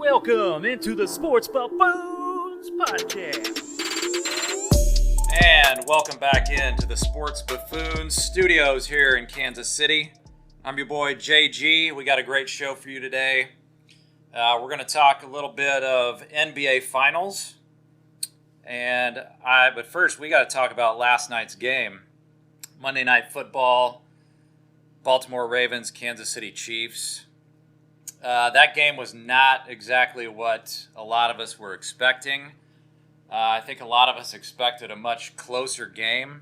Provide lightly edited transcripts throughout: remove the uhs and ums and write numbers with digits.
Welcome into the Sports Buffoons Podcast. And welcome back into the Sports Buffoons Studios here in Kansas City. I'm your boy JG. We got a great show for you today. We're going to talk a little bit of NBA Finals. But first, we got to talk about last night's game. Monday Night Football, Baltimore Ravens, Kansas City Chiefs. That game was not exactly what a lot of us were expecting. I think a lot of us expected a much closer game.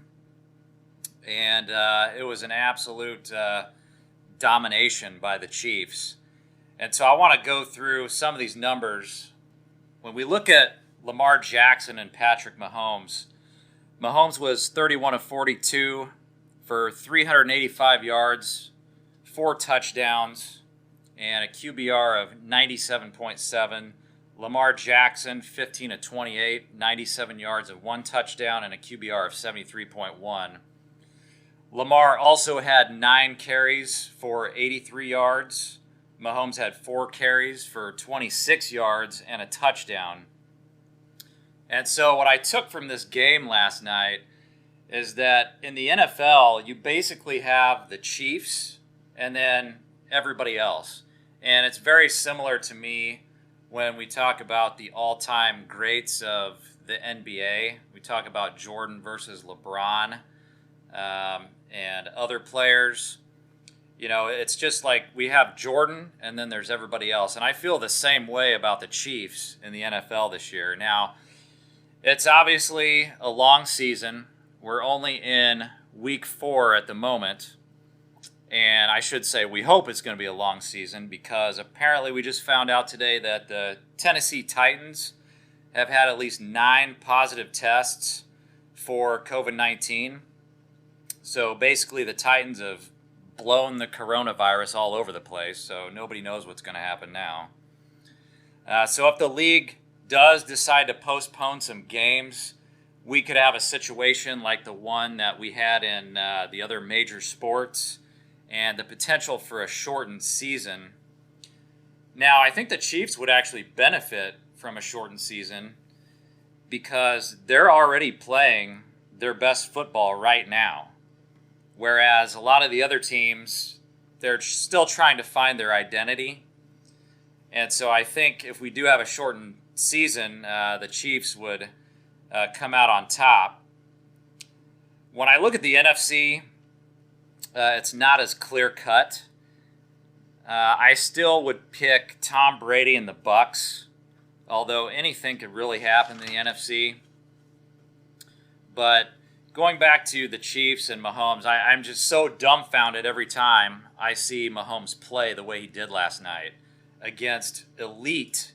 And it was an absolute domination by the Chiefs. And so I want to go through some of these numbers. When we look at Lamar Jackson and Patrick Mahomes, Mahomes was 31 of 42 for 385 yards, 4 touchdowns, and a QBR of 97.7. Lamar Jackson, 15 of 28, 97 yards and 1 touchdown, and a QBR of 73.1. Lamar also had 9 carries for 83 yards. Mahomes had 4 carries for 26 yards and a touchdown. And so what I took from this game last night is that in the NFL, you basically have the Chiefs and then everybody else. And it's very similar to me when we talk about the all-time greats of the NBA. We talk about Jordan versus LeBron and other players. You know, it's just like we have Jordan and then there's everybody else. And I feel the same way about the Chiefs in the NFL this year. Now, it's obviously a long season. We're only in week 4 at the moment. And I should say we hope it's going to be a long season because apparently we just found out today that the Tennessee Titans have had at least 9 positive tests for COVID-19. So basically the Titans have blown the coronavirus all over the place, so nobody knows what's going to happen now. So if the league does decide to postpone some games, we could have a situation like the one that we had in the other major sports and the potential for a shortened season. Now, I think the Chiefs would actually benefit from a shortened season because they're already playing their best football right now. Whereas a lot of the other teams, they're still trying to find their identity. And so I think if we do have a shortened season, the Chiefs would come out on top. When I look at the NFC, it's not as clear-cut. I still would pick Tom Brady and the Bucs, although anything could really happen in the NFC. But going back to the Chiefs and Mahomes, I'm just so dumbfounded every time I see Mahomes play the way he did last night against elite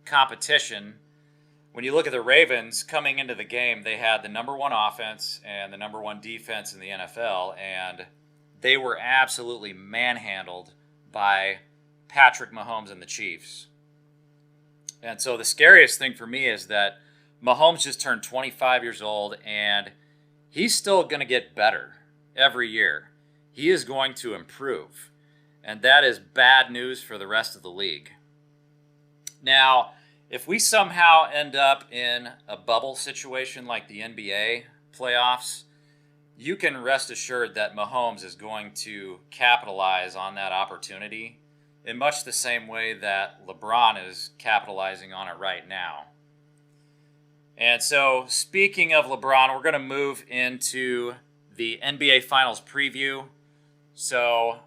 competition. When you look at the Ravens coming into the game, they had the number 1 offense and the number 1 defense in the NFL, and they were absolutely manhandled by Patrick Mahomes and the Chiefs. And so the scariest thing for me is that Mahomes just turned 25 years old, and he's still going to get better every year. He is going to improve, and that is bad news for the rest of the league. Now, if we somehow end up in a bubble situation like the NBA playoffs, you can rest assured that Mahomes is going to capitalize on that opportunity in much the same way that LeBron is capitalizing on it right now. And so, speaking of LeBron, we're going to move into the NBA Finals preview. So,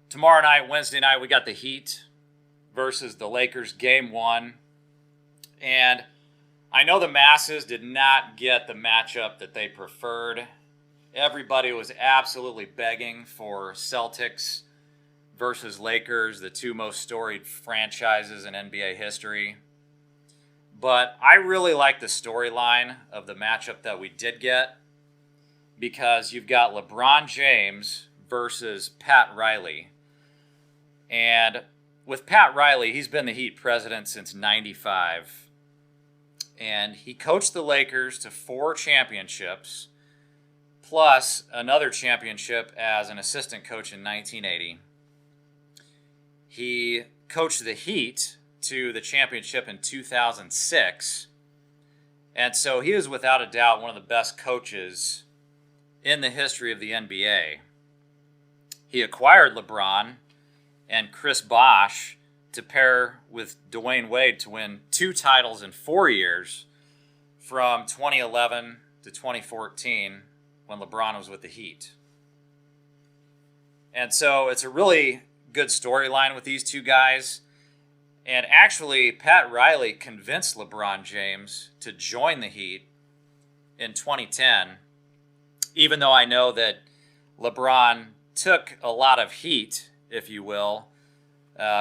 tomorrow night, Wednesday night, we got the Heat versus the Lakers, Game 1. And I know the masses did not get the matchup that they preferred. Everybody was absolutely begging for Celtics versus Lakers, the 2 most storied franchises in NBA history. But I really like the storyline of the matchup that we did get because you've got LeBron James versus Pat Riley. And with Pat Riley, he's been the Heat president since '95. And he coached the Lakers to 4 championships, plus another championship as an assistant coach in 1980. He coached the Heat to the championship in 2006. And so he is without a doubt one of the best coaches in the history of the NBA. He acquired LeBron and Chris Bosh to pair with Dwayne Wade to win 2 titles in 4 years from 2011 to 2014 when LeBron was with the Heat. And so it's a really good storyline with these two guys. And actually, Pat Riley convinced LeBron James to join the Heat in 2010, even though I know that LeBron took a lot of heat, if you will,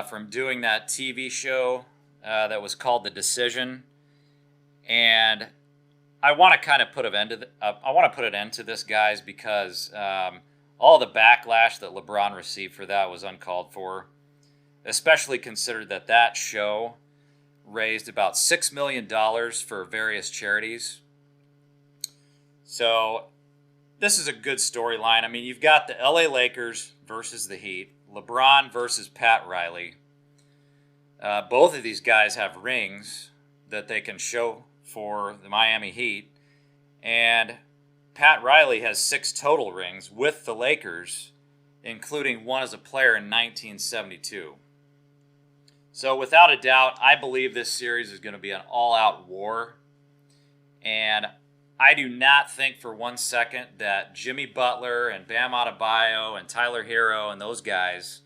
from doing that TV show that was called The Decision. And I want to kind of put an end to this, guys, because all the backlash that LeBron received for that was uncalled for, especially considered that show raised about $6 million for various charities. So this is a good storyline. I mean, you've got the LA Lakers versus the Heat, LeBron versus Pat Riley. Both of these guys have rings that they can show for the Miami Heat. And Pat Riley has 6 total rings with the Lakers, including one as a player in 1972. So without a doubt, I believe this series is going to be an all-out war. And I do not think for one second that Jimmy Butler and Bam Adebayo and Tyler Hero and those guys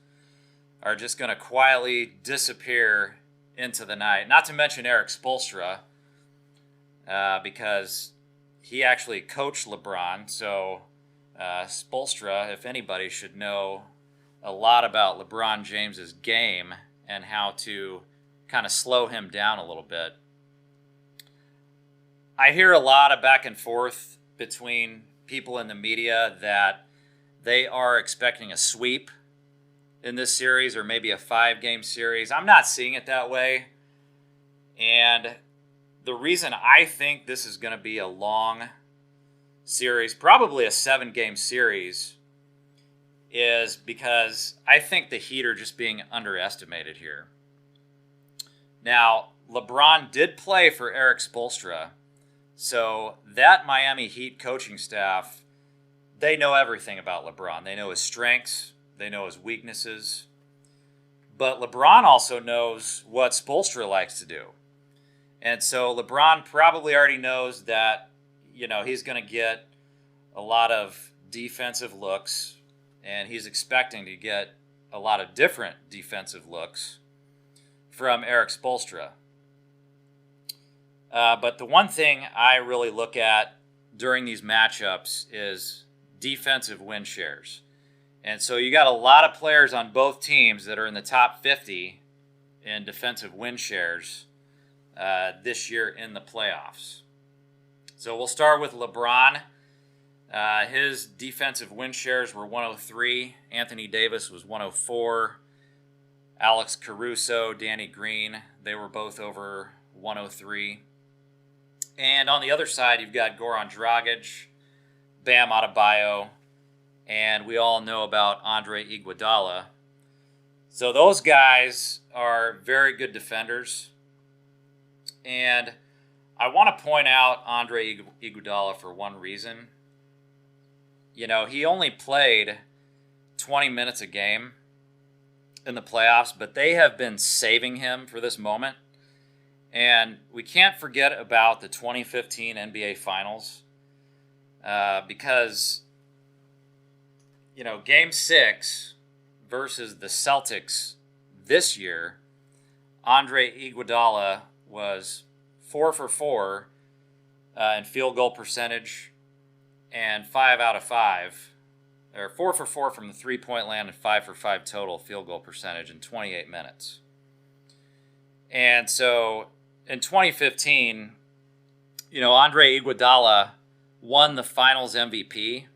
are just going to quietly disappear into the night. Not to mention Eric Spoelstra, because he actually coached LeBron. So Spoelstra, if anybody, should know a lot about LeBron James's game and how to kind of slow him down a little bit. I hear a lot of back and forth between people in the media that they are expecting a sweep in this series or maybe a 5-game series. I'm not seeing it that way. And the reason I think this is going to be a long series, probably a 7-game series, is because I think the Heat are just being underestimated here. Now, LeBron did play for Eric Spoelstra, so that Miami Heat coaching staff, they know everything about LeBron. They know his strengths, they know his weaknesses, but LeBron also knows what Spoelstra likes to do. And so LeBron probably already knows that, he's going to get a lot of defensive looks, and he's expecting to get a lot of different defensive looks from Eric Spoelstra. But the one thing I really look at during these matchups is defensive win shares. And so you got a lot of players on both teams that are in the top 50 in defensive win shares this year in the playoffs. So we'll start with LeBron. His defensive win shares were 103. Anthony Davis was 104. Alex Caruso, Danny Green, they were both over 103. And on the other side, you've got Goran Dragic, Bam Adebayo, and we all know about Andre Iguodala. So those guys are very good defenders. And I want to point out Andre Iguodala for one reason. He only played 20 minutes a game in the playoffs, but they have been saving him for this moment. And we can't forget about the 2015 NBA Finals because, Game 6 versus the Celtics this year, Andre Iguodala was 4 for 4 in field goal percentage and 5 out of 5, or 4 for 4 from the three-point land and 5 for 5 total field goal percentage in 28 minutes. And so in 2015, Andre Iguodala won the Finals MVP,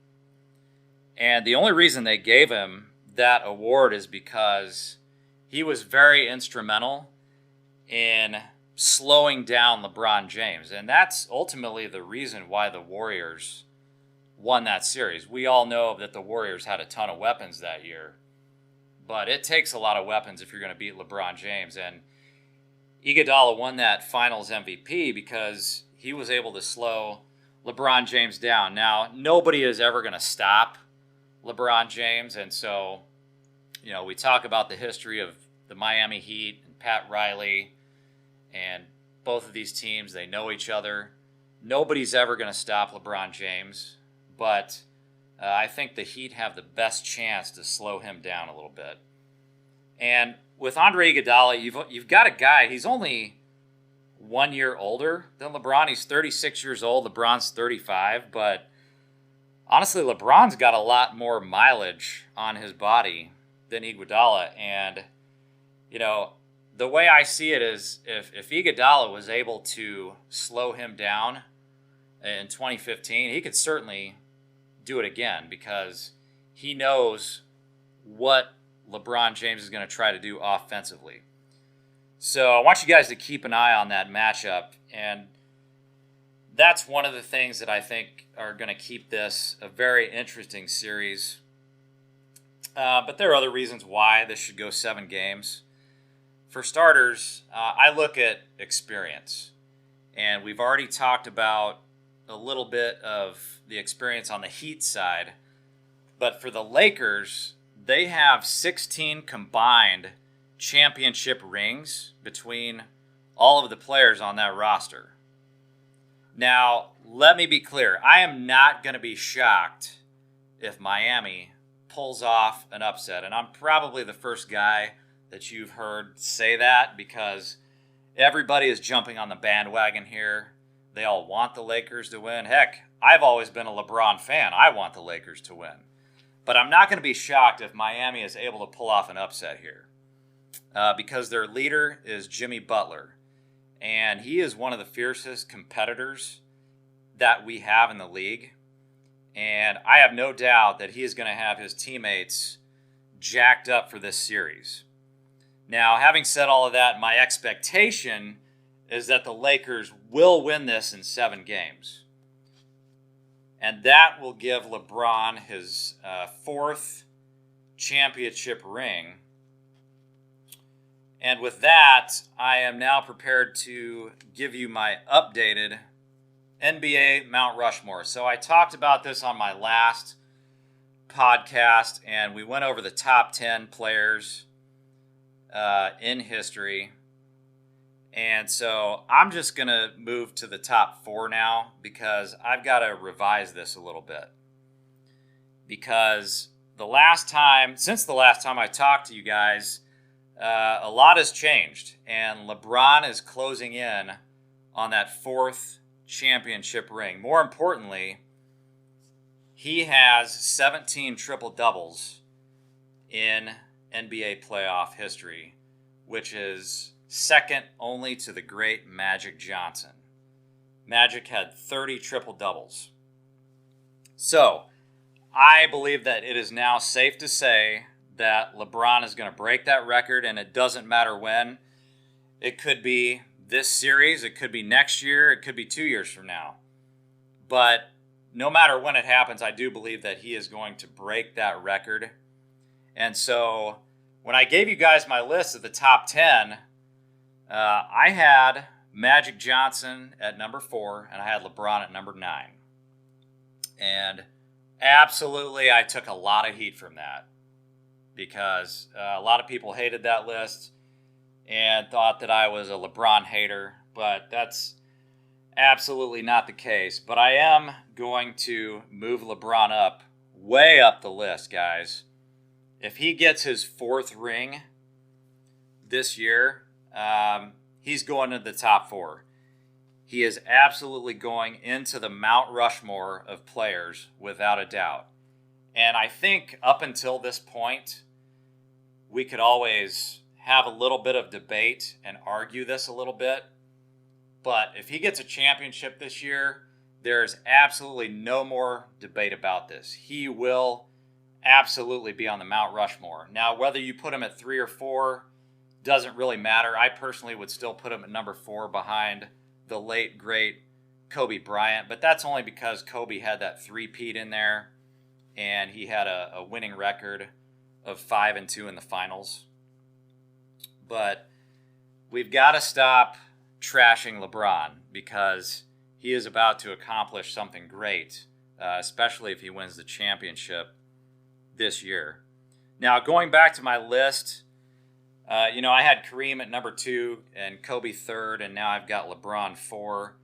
and the only reason they gave him that award is because he was very instrumental in slowing down LeBron James, and that's ultimately the reason why the Warriors won that series. We all know that the Warriors had a ton of weapons that year, but it takes a lot of weapons if you're going to beat LeBron James, and Iguodala won that Finals MVP because he was able to slow LeBron James down. Now, nobody is ever going to stop LeBron James, and so, we talk about the history of the Miami Heat and Pat Riley, and both of these teams, they know each other. Nobody's ever going to stop LeBron James, but I think the Heat have the best chance to slow him down a little bit. And with Andre Iguodala, you've got a guy, he's only 1 year older than LeBron. He's 36 years old. LeBron's 35, but honestly, LeBron's got a lot more mileage on his body than Iguodala. And, the way I see it is if Iguodala was able to slow him down in 2015, he could certainly do it again because he knows what LeBron James is going to try to do offensively. So I want you guys to keep an eye on that matchup, and that's one of the things that I think are going to keep this a very interesting series. But there are other reasons why this should go 7 games. For starters, I look at experience, and we've already talked about a little bit of the experience on the Heat side, but for the Lakers, they have 16 combined championship rings between all of the players on that roster. Now, let me be clear. I am not going to be shocked if Miami pulls off an upset, and I'm probably the first guy that you've heard say that because everybody is jumping on the bandwagon here. They all want the Lakers to win. Heck, I've always been a LeBron fan. I want the Lakers to win. But I'm not going to be shocked if Miami is able to pull off an upset here because their leader is Jimmy Butler, and he is one of the fiercest competitors that we have in the league. And I have no doubt that he is going to have his teammates jacked up for this series. Now, having said all of that, my expectation is that the Lakers will win this in 7 games. And that will give LeBron his 4th championship ring. And with that, I am now prepared to give you my updated NBA Mount Rushmore. So I talked about this on my last podcast, and we went over the top 10 players in history. And so I'm just going to move to the top 4 now because I've got to revise this a little bit. Because since the last time I talked to you guys, a lot has changed. And LeBron is closing in on that 4th championship ring. More importantly, he has 17 triple-doubles in NBA playoff history, which is second only to the great Magic Johnson. Magic had 30 triple-doubles. So, I believe that it is now safe to say that LeBron is going to break that record, and it doesn't matter when. It could be this series, it could be next year, it could be 2 years from now. But no matter when it happens, I do believe that he is going to break that record. And so, when I gave you guys my list of the top 10, I had Magic Johnson at number 4, and I had LeBron at number 9. And absolutely, I took a lot of heat from that because a lot of people hated that list and thought that I was a LeBron hater, but that's absolutely not the case. But I am going to move LeBron up, way up the list, guys. If he gets his 4th ring this year, he's going to the top 4. He is absolutely going into the Mount Rushmore of players without a doubt. And I think up until this point, we could always have a little bit of debate and argue this a little bit. But if he gets a championship this year, there's absolutely no more debate about this. He will absolutely be on the Mount Rushmore. Now, whether you put him at 3 or 4 doesn't really matter. I personally would still put him at number 4 behind the late, great Kobe Bryant, but that's only because Kobe had that 3-peat in there, and he had a winning record of 5-2 in the finals. But we've got to stop trashing LeBron because he is about to accomplish something great, especially if he wins the championship this year. Now, going back to my list, I had Kareem at number 2 and Kobe 3rd, and now I've got LeBron 4.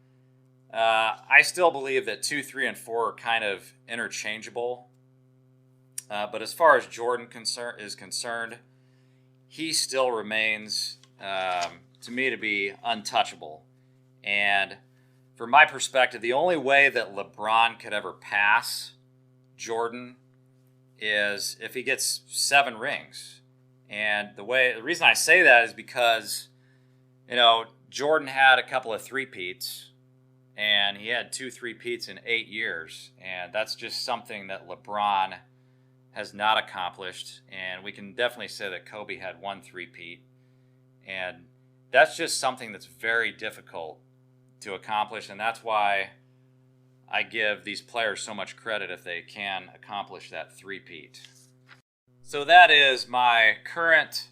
I still believe that 2, 3, and 4 are kind of interchangeable. But as far as Jordan is concerned, he still remains, to me, to be untouchable. And from my perspective, the only way that LeBron could ever pass Jordan is if he gets 7 rings. And the reason I say that is because, Jordan had a couple of three-peats, and he had 2 three-peats in 8 years. And that's just something that LeBron has not accomplished. And we can definitely say that Kobe had 1 three-peat. And that's just something that's very difficult to accomplish. And that's why I give these players so much credit if they can accomplish that three-peat. So that is my current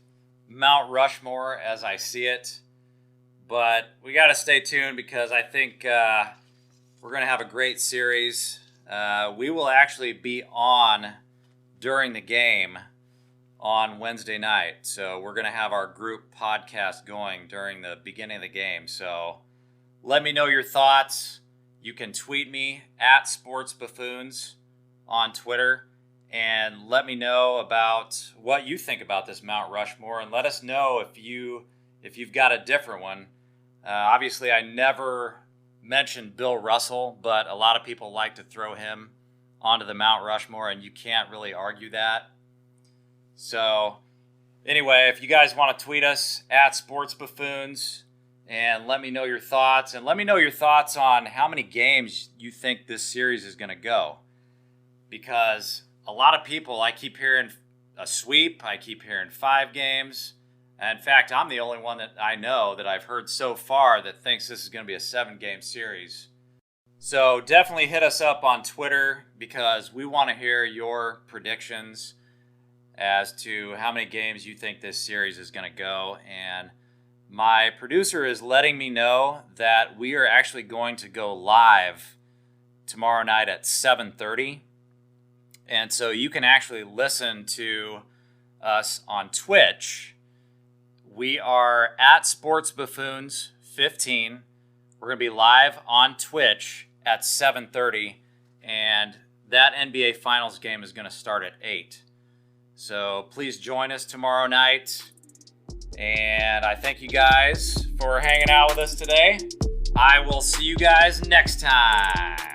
Mount Rushmore as I see it. But we got to stay tuned because I think we're going to have a great series. We will actually be on during the game on Wednesday night. So we're going to have our group podcast going during the beginning of the game. So let me know your thoughts. You can tweet me at SportsBuffoons on Twitter. And let me know about what you think about this Mount Rushmore, and let us know if you've got a different one. Obviously, I never mentioned Bill Russell, but a lot of people like to throw him onto the Mount Rushmore, and you can't really argue that. So, anyway, if you guys want to tweet us at SportsBuffoons, and let me know your thoughts, and let me know your thoughts on how many games you think this series is going to go, because a lot of people, I keep hearing a sweep. I keep hearing 5 games. In fact, I'm the only one that I know that I've heard so far that thinks this is going to be a 7-game series. So definitely hit us up on Twitter because we want to hear your predictions as to how many games you think this series is going to go. And my producer is letting me know that we are actually going to go live tomorrow night at 7:30. And so you can actually listen to us on Twitch. We are at SportsBuffoons15. We're going to be live on Twitch at 7:30. And that NBA Finals game is going to start at 8. So please join us tomorrow night. And I thank you guys for hanging out with us today. I will see you guys next time.